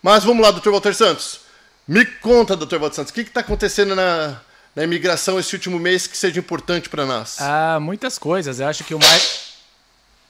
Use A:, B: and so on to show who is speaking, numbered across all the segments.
A: Mas vamos lá, doutor Walter Santos. Me conta, doutor Walter Santos, o que está acontecendo na imigração esse último mês que seja importante para nós?
B: Muitas coisas. Eu acho que o mais...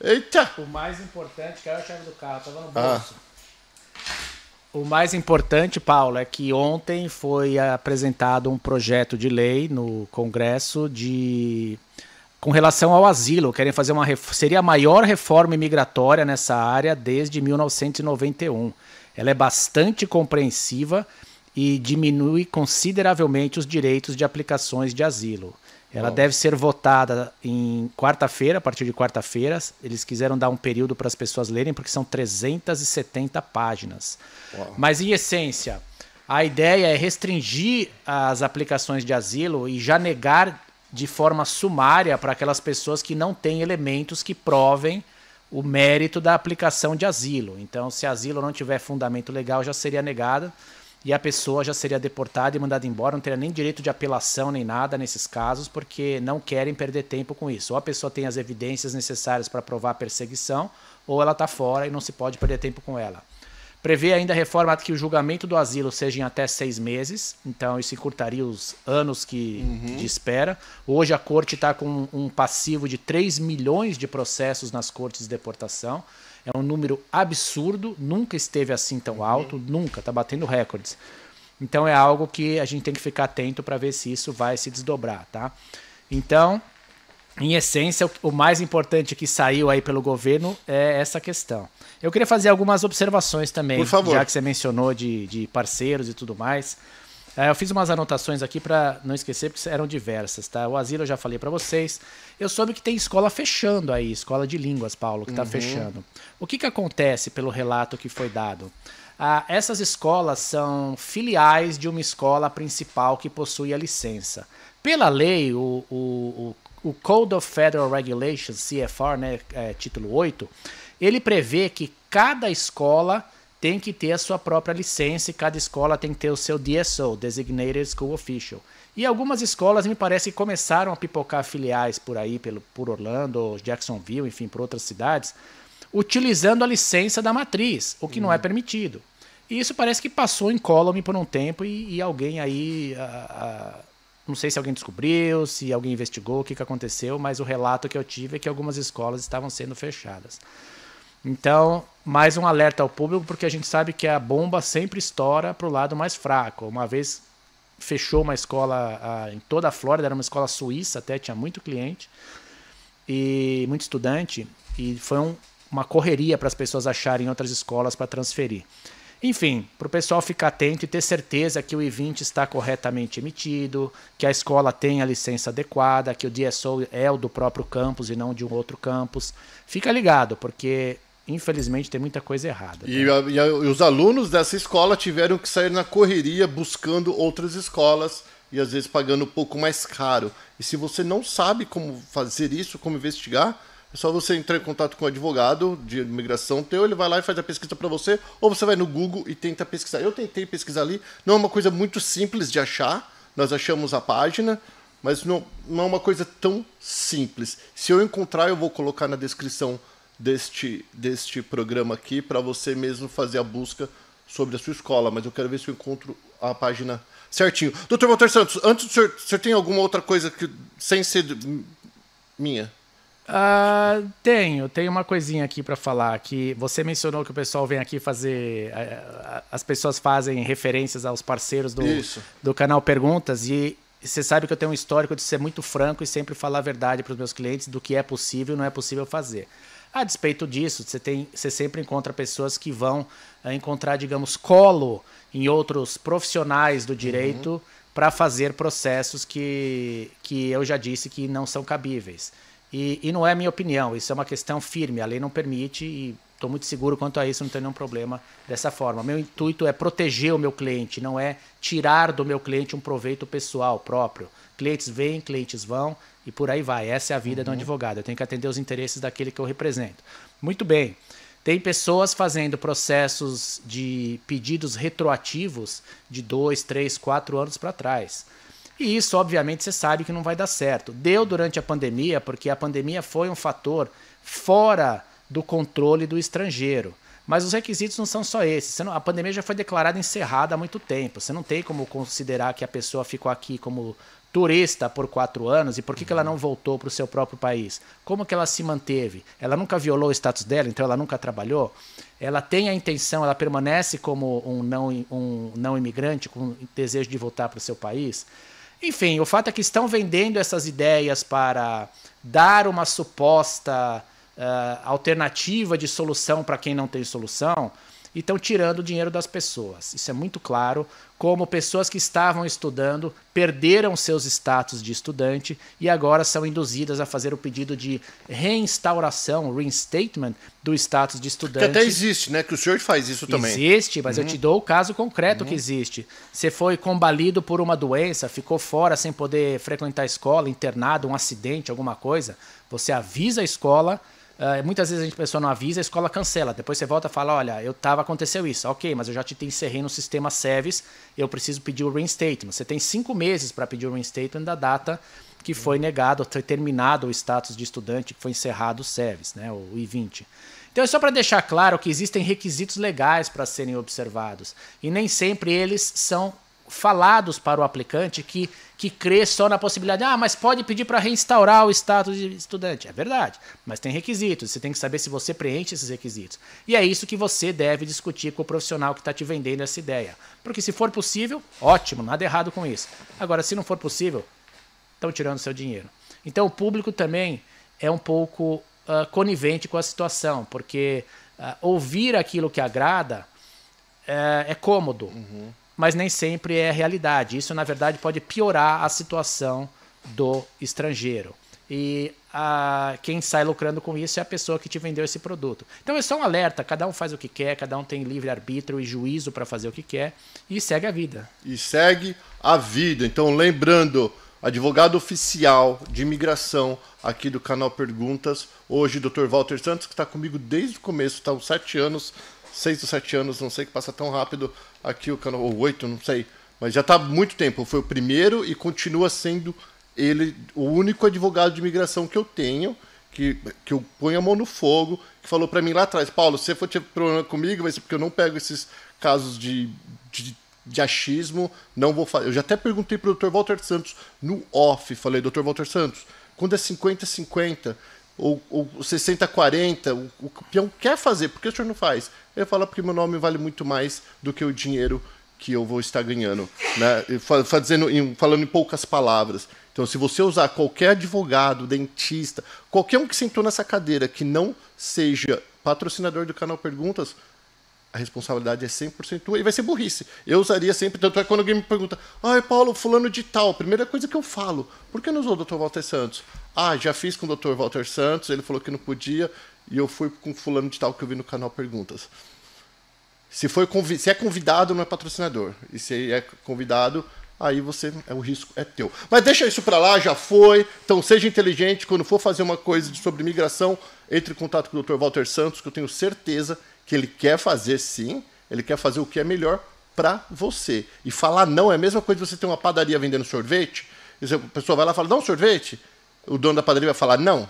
A: Eita!
B: O mais importante... Caiu a chave do carro, estava no bolso. O mais importante, Paulo, é que ontem foi apresentado um projeto de lei no Congresso com relação ao asilo. Querem fazer seria a maior reforma imigratória nessa área desde 1991. Ela é bastante compreensiva e diminui consideravelmente os direitos de aplicações de asilo. Ela deve ser votada em quarta-feira, a partir de quarta-feira. Eles quiseram dar um período para as pessoas lerem, porque são 370 páginas. Mas, em essência, a ideia é restringir as aplicações de asilo e já negar de forma sumária para aquelas pessoas que não têm elementos que provem o mérito da aplicação de asilo. Então, se asilo não tiver fundamento legal, já seria negado. E a pessoa já seria deportada e mandada embora, não teria nem direito de apelação nem nada nesses casos, porque não querem perder tempo com isso. Ou a pessoa tem as evidências necessárias para provar a perseguição, ou ela está fora e não se pode perder tempo com ela. Prevê ainda a reforma que o julgamento do asilo seja em até 6 meses, então isso encurtaria os anos de espera. Hoje a corte está com um passivo de 3 milhões de processos nas cortes de deportação. É um número absurdo, nunca esteve assim tão alto, nunca, está batendo recordes. Então é algo que a gente tem que ficar atento para ver se isso vai se desdobrar, tá? Então, em essência, o mais importante que saiu aí pelo governo é essa questão. Eu queria fazer algumas observações também,
A: por favor,
B: já que você mencionou de parceiros e tudo mais. Eu fiz umas anotações aqui para não esquecer, porque eram diversas, tá? O asilo eu já falei para vocês. Eu soube que tem escola fechando aí, escola de línguas, Paulo, que está fechando. O que acontece pelo relato que foi dado? Essas escolas são filiais de uma escola principal que possui a licença. Pela lei, o Code of Federal Regulations, CFR, né, título 8, ele prevê que cada escola tem que ter a sua própria licença e cada escola tem que ter o seu DSO, Designated School Official. E algumas escolas, me parece, que começaram a pipocar filiais por aí, por Orlando, Jacksonville, enfim, por outras cidades, utilizando a licença da matriz, o que não é permitido. E isso parece que passou incólume por um tempo e alguém aí... não sei se alguém descobriu, se alguém investigou o que aconteceu, mas o relato que eu tive é que algumas escolas estavam sendo fechadas. Então, mais um alerta ao público, porque a gente sabe que a bomba sempre estoura para o lado mais fraco. Uma vez fechou uma escola em toda a Flórida, era uma escola suíça até, tinha muito cliente e muito estudante, e foi uma correria para as pessoas acharem outras escolas para transferir. Enfim, para o pessoal ficar atento e ter certeza que o I-20 está corretamente emitido, que a escola tem a licença adequada, que o DSO é o do próprio campus e não de um outro campus. Fica ligado, porque... infelizmente tem muita coisa errada. Tá?
A: E os alunos dessa escola tiveram que sair na correria buscando outras escolas e às vezes pagando um pouco mais caro. E se você não sabe como fazer isso, como investigar, é só você entrar em contato com o advogado de imigração teu, ele vai lá e faz a pesquisa para você, ou você vai no Google e tenta pesquisar. Eu tentei pesquisar ali, não é uma coisa muito simples de achar, nós achamos a página, mas não é uma coisa tão simples. Se eu encontrar, eu vou colocar na descrição deste programa aqui para você mesmo fazer a busca sobre a sua escola, mas eu quero ver se eu encontro a página certinho. Dr. Walter Santos, antes do senhor tem alguma outra coisa que, sem ser minha?
B: Tenho uma coisinha aqui para falar, que você mencionou que o pessoal vem aqui fazer, as pessoas fazem referências aos parceiros do canal Perguntas, e você sabe que eu tenho um histórico de ser muito franco e sempre falar a verdade para os meus clientes do que é possível e não é possível fazer. A despeito disso, você sempre encontra pessoas que vão encontrar, digamos, colo em outros profissionais do direito para fazer processos que eu já disse que não são cabíveis. E não é minha opinião, isso é uma questão firme, a lei não permite e estou muito seguro quanto a isso, não tem nenhum problema dessa forma. Meu intuito é proteger o meu cliente, não é tirar do meu cliente um proveito pessoal próprio. Clientes vêm, clientes vão e por aí vai. Essa é a vida de um advogado. Eu tenho que atender os interesses daquele que eu represento. Muito bem. Tem pessoas fazendo processos de pedidos retroativos de 2, 3, 4 anos para trás. E isso, obviamente, você sabe que não vai dar certo. Deu durante a pandemia, porque a pandemia foi um fator fora do controle do estrangeiro. Mas os requisitos não são só esses. A pandemia já foi declarada encerrada há muito tempo. Você não tem como considerar que a pessoa ficou aqui como turista por 4 anos e por que ela não voltou para o seu próprio país? Como que ela se manteve? Ela nunca violou o status dela, então ela nunca trabalhou? Ela tem a intenção, ela permanece como um não imigrante com desejo de voltar para o seu país? Enfim, o fato é que estão vendendo essas ideias para dar uma suposta alternativa de solução para quem não tem solução e estão tirando o dinheiro das pessoas. Isso é muito claro, como pessoas que estavam estudando perderam seus status de estudante e agora são induzidas a fazer o pedido de reinstauração, reinstatement do status de estudante.
A: Que até existe, né? Que o senhor faz isso também.
B: Existe, mas eu te dou o caso concreto que existe. Você foi combalido por uma doença, ficou fora sem poder frequentar a escola, internado, um acidente, alguma coisa. Você avisa a escola. Muitas vezes a pessoa não avisa, a escola cancela. Depois você volta e fala, olha, aconteceu isso. Ok, mas eu já te encerrei no sistema SEVES, eu preciso pedir o reinstatement. Você tem 5 meses para pedir o reinstatement da data que foi negado, foi terminado o status de estudante, que foi encerrado o SEVES, né, o I-20. Então é só para deixar claro que existem requisitos legais para serem observados. E nem sempre eles são falados para o aplicante que crê só na possibilidade, mas pode pedir para reinstaurar o status de estudante. É verdade, mas tem requisitos, você tem que saber se você preenche esses requisitos. E é isso que você deve discutir com o profissional que está te vendendo essa ideia. Porque se for possível, ótimo, nada errado com isso. Agora, se não for possível, estão tirando seu dinheiro. Então o público também é um pouco conivente com a situação, porque ouvir aquilo que agrada é cômodo. Mas nem sempre é realidade. Isso, na verdade, pode piorar a situação do estrangeiro. E quem sai lucrando com isso é a pessoa que te vendeu esse produto. Então é só um alerta, cada um faz o que quer, cada um tem livre-arbítrio e juízo para fazer o que quer e segue a vida.
A: E segue a vida. Então, lembrando, advogado oficial de imigração aqui do canal Perguntas, hoje, Dr. Walter Santos, que está comigo desde o começo, está há uns 7 anos, 6 ou 7 anos, não sei que passa tão rápido aqui o canal, ou 8, não sei, mas já está há muito tempo. Foi o primeiro e continua sendo ele o único advogado de imigração que eu tenho, que eu ponho a mão no fogo, que falou para mim lá atrás, Paulo, se você for ter problema comigo, vai ser porque eu não pego esses casos de achismo, não vou fazer. Eu já até perguntei para o Dr. Walter Santos no off, falei, Dr. Walter Santos, quando é 50-50, ou 60-40, o peão quer fazer, por que o senhor não faz? Ele fala, porque meu nome vale muito mais do que o dinheiro que eu vou estar ganhando, né? Falando em poucas palavras. Então, se você usar qualquer advogado, dentista, qualquer um que sentou nessa cadeira que não seja patrocinador do canal Perguntas, a responsabilidade é 100% tua e vai ser burrice. Eu usaria sempre, tanto é quando alguém me pergunta, Paulo, fulano de tal, primeira coisa que eu falo, por que não usou o Dr. Walter Santos? Já fiz com o Dr. Walter Santos, ele falou que não podia, e eu fui com fulano de tal que eu vi no canal Perguntas. Se é convidado, não é patrocinador. E se é convidado, aí o risco é teu. Mas deixa isso pra lá, já foi. Então seja inteligente, quando for fazer uma coisa sobre imigração, entre em contato com o Dr. Walter Santos, que eu tenho certeza que ele quer fazer sim, ele quer fazer o que é melhor para você. E falar não é a mesma coisa de você ter uma padaria vendendo sorvete, e a pessoa vai lá e fala, dá um sorvete, o dono da padaria vai falar não.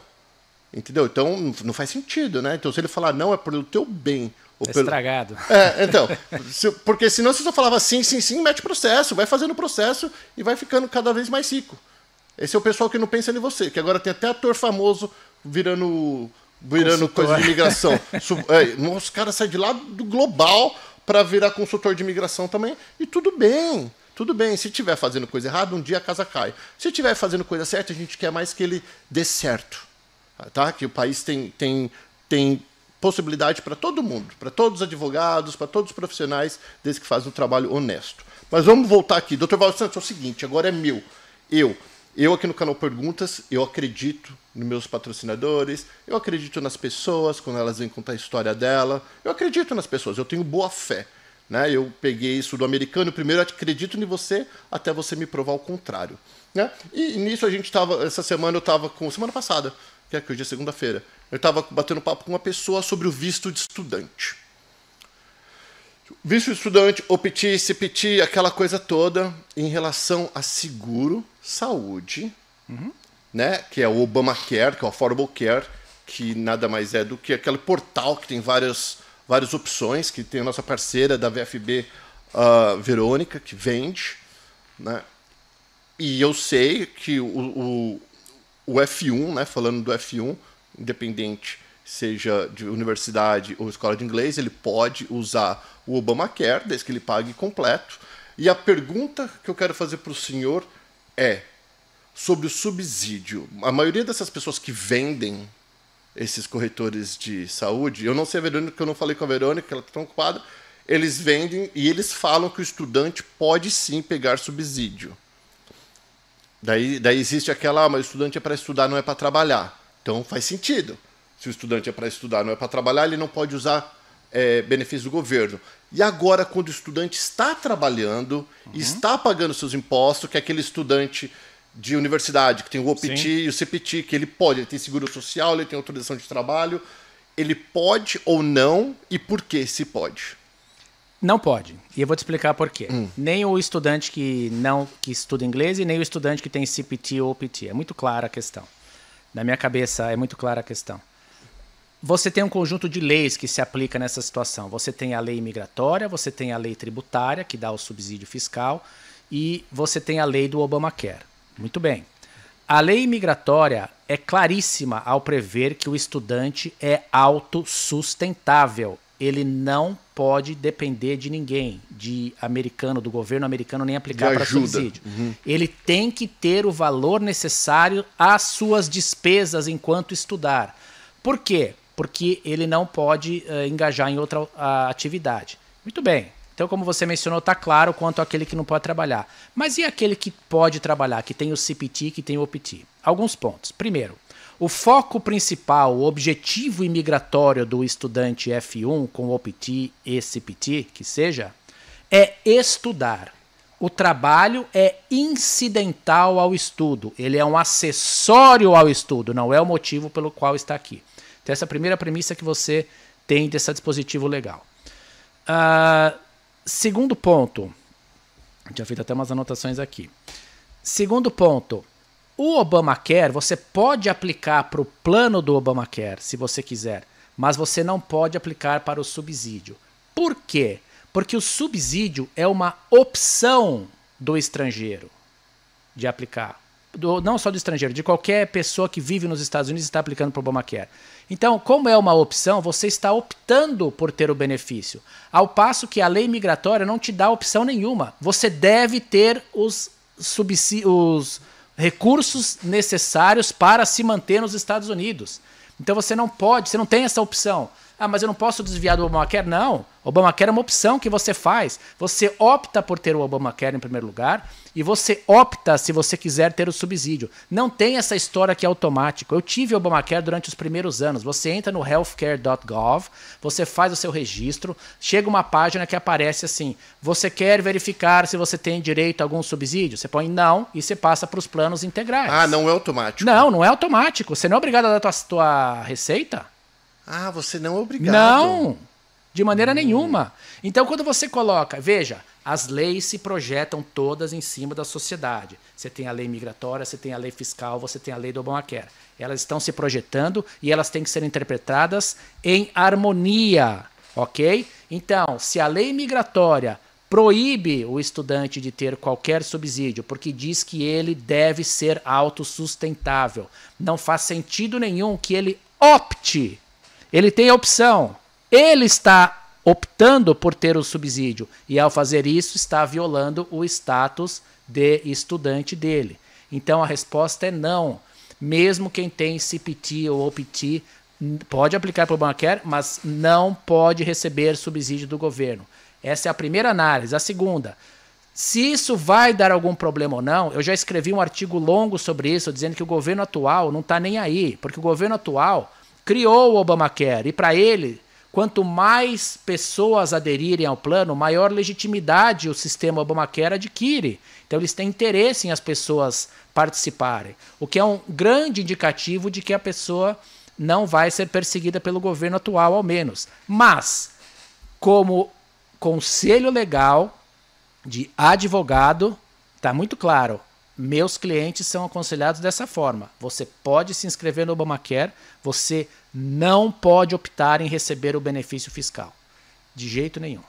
A: Entendeu? Então não faz sentido, né? Então se ele falar não é pelo teu bem. Ou
B: estragado.
A: Então, porque senão você só falava sim, mete processo, vai fazendo processo e vai ficando cada vez mais rico. Esse é o pessoal que não pensa em você, que agora tem até ator famoso virando coisa de imigração. Os caras saem de lá do global para virar consultor de imigração também. E tudo bem. Se estiver fazendo coisa errada, um dia a casa cai. Se estiver fazendo coisa certa, a gente quer mais que ele dê certo. Tá? Que o país tem possibilidade para todo mundo, para todos os advogados, para todos os profissionais, desde que fazem um trabalho honesto. Mas vamos voltar aqui. Dr. Walter Santos, é o seguinte, agora é meu. Eu aqui no canal Perguntas, eu acredito nos meus patrocinadores, eu acredito nas pessoas, quando elas vêm contar a história dela, eu acredito nas pessoas, eu tenho boa fé. Né? Eu peguei isso do americano, primeiro eu acredito em você, até você me provar o contrário. Né? E nisso a gente estava, semana passada, que hoje é segunda-feira, eu estava batendo papo com uma pessoa sobre o visto de estudante. Visto de estudante, OPT, CPT, aquela coisa toda, em relação a seguro, saúde, né? Que é o Obamacare, que é o Affordable Care, que nada mais é do que aquele portal que tem vários várias opções, que tem a nossa parceira da VFB, Verônica, que vende, né? E eu sei que o F1, né, falando do F1, independente seja de universidade ou escola de inglês, ele pode usar o Obamacare, desde que ele pague completo. E a pergunta que eu quero fazer para o senhor é sobre o subsídio. A maioria dessas pessoas que vendem esses corretores de saúde, eu não sei a Verônica, porque eu não falei com a Verônica, ela está tão ocupada, eles vendem e eles falam que o estudante pode sim pegar subsídio. Daí existe aquela, mas o estudante é para estudar, não é para trabalhar. Então faz sentido. Se o estudante é para estudar, não é para trabalhar, ele não pode usar benefícios do governo. E agora, quando o estudante está trabalhando, está pagando seus impostos, que é aquele estudante de universidade, que tem o OPT e o CPT, que ele tem seguro social, ele tem autorização de trabalho, ele pode ou não, e por que se pode?
B: Não pode. E eu vou te explicar por quê. Nem o estudante que estuda inglês e nem o estudante que tem CPT ou OPT. É muito clara a questão. Na minha cabeça é muito clara a questão. Você tem um conjunto de leis que se aplica nessa situação. Você tem a lei migratória, você tem a lei tributária, que dá o subsídio fiscal, e você tem a lei do Obamacare. Muito bem. A lei migratória é claríssima ao prever que o estudante é autossustentável. Ele não pode depender de ninguém, de americano, do governo americano, nem aplicar para subsídio. Ele tem que ter o valor necessário às suas despesas enquanto estudar. Por quê? Porque ele não pode engajar em outra atividade. Muito bem. Então, como você mencionou, está claro quanto àquele que não pode trabalhar. Mas e aquele que pode trabalhar, que tem o CPT, que tem o OPT? Alguns pontos. Primeiro, o foco principal, o objetivo imigratório do estudante F1 com OPT e CPT, que seja, é estudar. O trabalho é incidental ao estudo. Ele é um acessório ao estudo, não é o motivo pelo qual está aqui. Então, essa é a primeira premissa que você tem desse dispositivo legal. Segundo ponto, tinha feito até umas anotações aqui. Segundo ponto, o Obamacare, você pode aplicar para o plano do Obamacare, se você quiser, mas você não pode aplicar para o subsídio. Por quê? Porque o subsídio é uma opção do estrangeiro de aplicar. Não só do estrangeiro, de qualquer pessoa que vive nos Estados Unidos e está aplicando para o Obamacare. Então, como é uma opção, você está optando por ter o benefício. Ao passo que a lei migratória não te dá opção nenhuma. Você deve ter os recursos necessários para se manter nos Estados Unidos. Então você não tem essa opção. Ah, mas eu não posso desviar do Obamacare? Não. O Obamacare é uma opção que você faz. Você opta por ter o Obamacare em primeiro lugar e você opta se você quiser ter o subsídio. Não tem essa história que é automático. Eu tive o Obamacare durante os primeiros anos. Você entra no healthcare.gov, você faz o seu registro, chega uma página que aparece assim, você quer verificar se você tem direito a algum subsídio? Você põe não e você passa para os planos integrais.
A: Ah, não é automático?
B: Não, não é automático. Você não é obrigado a dar a tua receita.
A: Ah, você não é obrigado.
B: Não, de maneira nenhuma. Então, quando você coloca... Veja, as leis se projetam todas em cima da sociedade. Você tem a lei migratória, você tem a lei fiscal, você tem a lei do Obamacare. Elas estão se projetando e elas têm que ser interpretadas em harmonia, ok? Então, se a lei migratória proíbe o estudante de ter qualquer subsídio, porque diz que ele deve ser autossustentável, não faz sentido nenhum que ele opte. Ele tem a opção. Ele está optando por ter o subsídio. E ao fazer isso, está violando o status de estudante dele. Então a resposta é não. Mesmo quem tem CPT ou OPT pode aplicar para o Obamacare, mas não pode receber subsídio do governo. Essa é a primeira análise. A segunda, se isso vai dar algum problema ou não, eu já escrevi um artigo longo sobre isso, dizendo que o governo atual não está nem aí, porque o governo atual criou o Obamacare e para ele, quanto mais pessoas aderirem ao plano, maior legitimidade o sistema Obamacare adquire. Então eles têm interesse em as pessoas participarem, o que é um grande indicativo de que a pessoa não vai ser perseguida pelo governo atual, ao menos. Mas, como conselho legal de advogado, está muito claro. Meus clientes são aconselhados dessa forma. Você pode se inscrever no Obamacare, você não pode optar em receber o benefício fiscal. De jeito nenhum.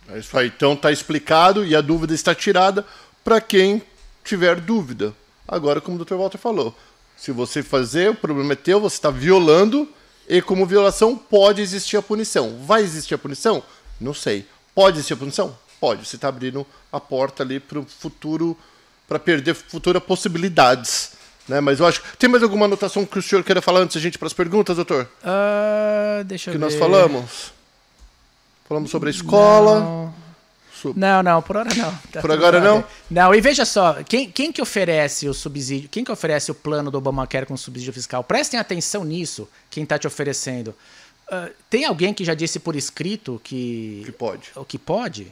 A: É isso aí. Então está explicado e a dúvida está tirada para quem tiver dúvida. Agora, como o Dr. Walter falou, se você fazer, o problema é teu, você está violando e como violação pode existir a punição. Vai existir a punição? Não sei. Pode existir a punição? Pode. Você está abrindo a porta ali para o futuro, para perder futuras possibilidades. Né? Mas eu acho. Tem mais alguma anotação que o senhor queira falar antes da gente ir para as perguntas, doutor?
B: Deixa eu
A: que
B: ver.
A: Nós falamos? Falamos sobre a escola.
B: Não, por hora não. Tá
A: por agora não?
B: Não, e veja só, quem que oferece o subsídio, quem que oferece o plano do Obamacare com subsídio fiscal? Prestem atenção nisso, quem está te oferecendo. Tem alguém que já disse por escrito que
A: pode?
B: O que pode?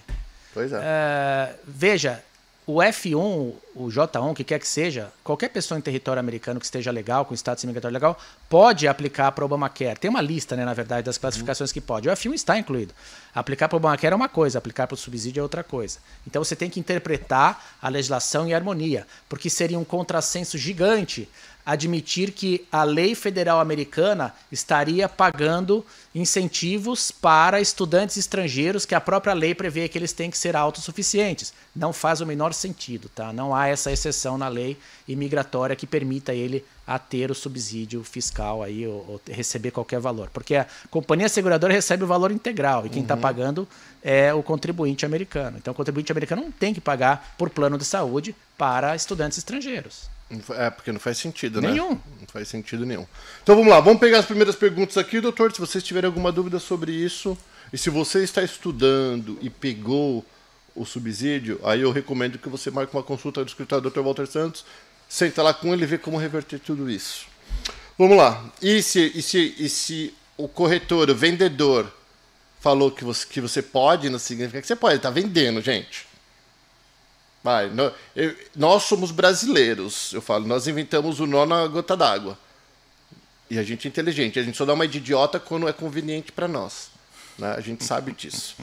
A: Pois é.
B: Veja, o F1, o J1, o que quer que seja, qualquer pessoa em território americano que esteja legal, com status imigratório legal, pode aplicar para o Obamacare. Tem uma lista, né, na verdade, das classificações que pode. O F1 está incluído. Aplicar para o Obamacare é uma coisa, aplicar para o subsídio é outra coisa. Então você tem que interpretar a legislação em harmonia, porque seria um contrassenso gigante admitir que a lei federal americana estaria pagando incentivos para estudantes estrangeiros que a própria lei prevê que eles têm que ser autossuficientes. Não faz o menor sentido, tá? Não há essa exceção na lei imigratória que permita ele a ter o subsídio fiscal aí, ou receber qualquer valor. Porque a companhia seguradora recebe o valor integral e quem está pagando é o contribuinte americano. Então o contribuinte americano não tem que pagar por plano de saúde para estudantes estrangeiros.
A: Porque não faz sentido, né?
B: Nenhum.
A: Não faz sentido nenhum. Então vamos lá, vamos pegar as primeiras perguntas aqui, doutor. Se vocês tiverem alguma dúvida sobre isso, e se você está estudando e pegou o subsídio, aí eu recomendo que você marque uma consulta do escritório do Dr. Walter Santos, senta lá com ele e vê como reverter tudo isso. Vamos lá. E se o corretor, o vendedor, falou que você pode, não significa que você pode, ele está vendendo, gente. Nós somos brasileiros, eu falo, nós inventamos o nó na gota d'água. E a gente é inteligente, a gente só dá uma de idiota quando é conveniente para nós. Né? A gente sabe disso.